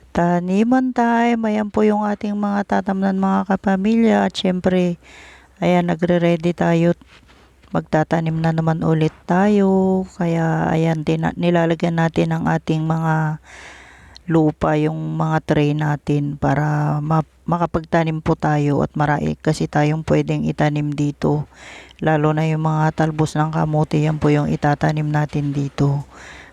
Taniman time, ayan po yung ating mga tatamnan mga kapamilya at syempre, ayan nagre-ready tayo. Magtatanim na naman ulit tayo. Kaya ayan, nilalagyan natin ang ating mga lupa, yung mga tray natin para makapagtanim po tayo at marami kasi tayong pwedeng itanim dito. Lalo na yung mga talbos ng kamote, yan po yung itatanim natin dito.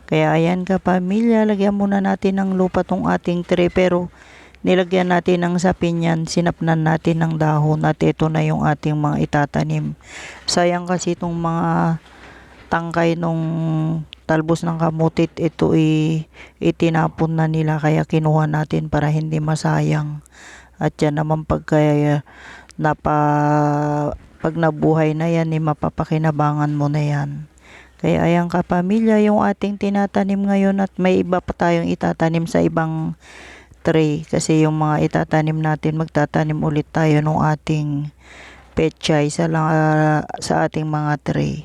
Kaya ayan kapamilya, lagyan muna natin ng lupa tong ating tray pero nilagyan natin ng sapin yan, sinapnan natin ng dahon at ito na yung ating mga itatanim. Sayang kasi itong mga tangkay nung talbos ng kamutit, ito itinapon na nila kaya kinuha natin para hindi masayang. At yan naman pag nabuhay na yan, mapapakinabangan mo na yan. Kaya ayan kapamilya, yung ating tinatanim ngayon at may iba pa tayong itatanim sa ibang tray. Kasi yung mga itatanim natin, magtatanim ulit tayo ng ating pechay sa ating mga tray.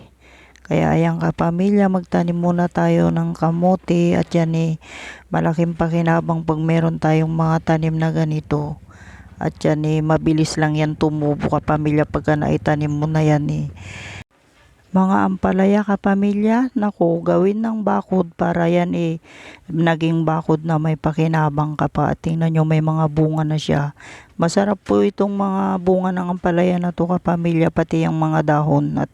Kaya ayan kapamilya, magtanim muna tayo ng kamote at yan malaking pakinabang pag meron tayong mga tanim na ganito. At yan mabilis lang yan tumubo kapamilya pagka naitanim mo na yan. Mga ampalaya kapamilya, naku, gawin ng bakod para yan naging bakod na may pakinabang ka pa. At tingnan nyo, may mga bunga na siya. Masarap po itong mga bunga ng ampalaya na to kapamilya, pati yung mga dahon. At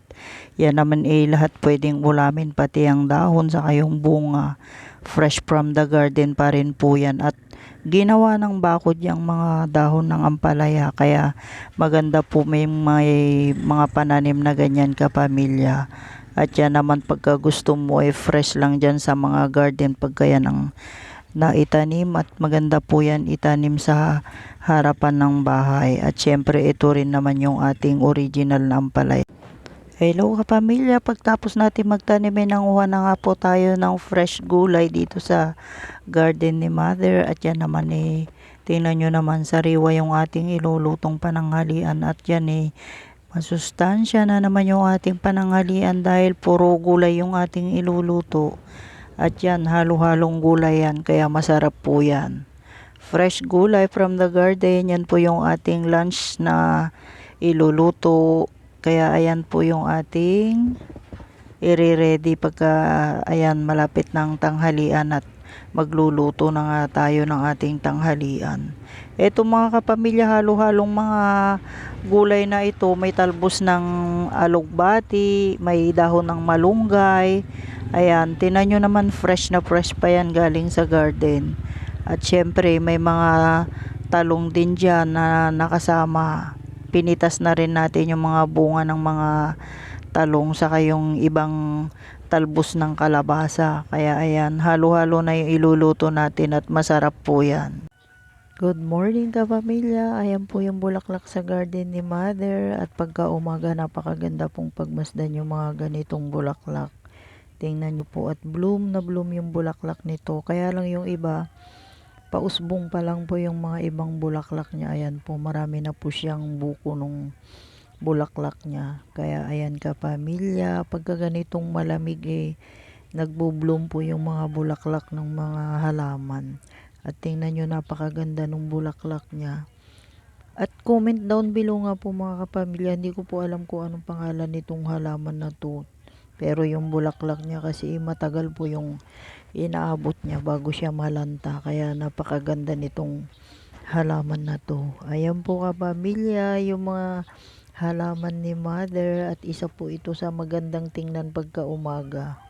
yan naman lahat pwedeng ulamin, pati ang dahon sa yung bunga. Fresh from the garden pa rin po yan. At ginawa ng bakod yung mga dahon ng ampalaya, kaya maganda po may mga pananim na ganyan kapamilya. At yan naman pagka gusto mo fresh lang dyan sa mga garden pagka yan ang naitanim, at maganda po yan itanim sa harapan ng bahay. At syempre ito rin naman yung ating original na ampalaya. Hello kapamilya, pagtapos natin magtanim nanguha na nga po tayo ng fresh gulay dito sa garden ni Mother. At yan naman tingnan nyo naman, sariwa yung ating ilulutong pananghalian. At yan masustansya na naman yung ating pananghalian dahil puro gulay yung ating iluluto. At yan, halo-halong gulay yan, kaya masarap po yan. Fresh gulay from the garden, yan po yung ating lunch na iluluto. Kaya ayan po yung ating i-ready pagka ayan malapit ng tanghalian at magluluto na nga tayo ng ating tanghalian. Ito mga kapamilya, halo-halong mga gulay na ito, may talbos ng alugbati, may dahon ng malunggay. Ayan, tinan nyo naman, fresh na fresh pa yan galing sa garden. At syempre may mga talong din dyan na nakasama. Pinitas na rin natin yung mga bunga ng mga talong saka yung ibang talbos ng kalabasa. Kaya ayan, halo-halo na yung iluluto natin at masarap po yan. Good morning kapamilya. Ayan po yung bulaklak sa garden ni Mother. At pagka umaga, napakaganda pong pagmasdan yung mga ganitong bulaklak. Tingnan nyo po, at bloom na bloom yung bulaklak nito. Kaya lang yung iba, pausbong pa lang po yung mga ibang bulaklak niya. Ayan po, marami na po siyang buko nung bulaklak niya. Kaya ayan kapamilya, pagka ganitong malamig nagbo-bloom po yung mga bulaklak ng mga halaman. At tingnan nyo, napakaganda nung bulaklak niya. At comment down below nga po mga kapamilya, hindi ko po alam kung anong pangalan nitong halaman na to. Pero yung bulaklak niya kasi matagal po yung inaabot niya bago siya malanta. Kaya napakaganda nitong halaman na to. Ayan po kapamilya, yung mga halaman ni Mother. At isa po ito sa magandang tingnan pagka umaga.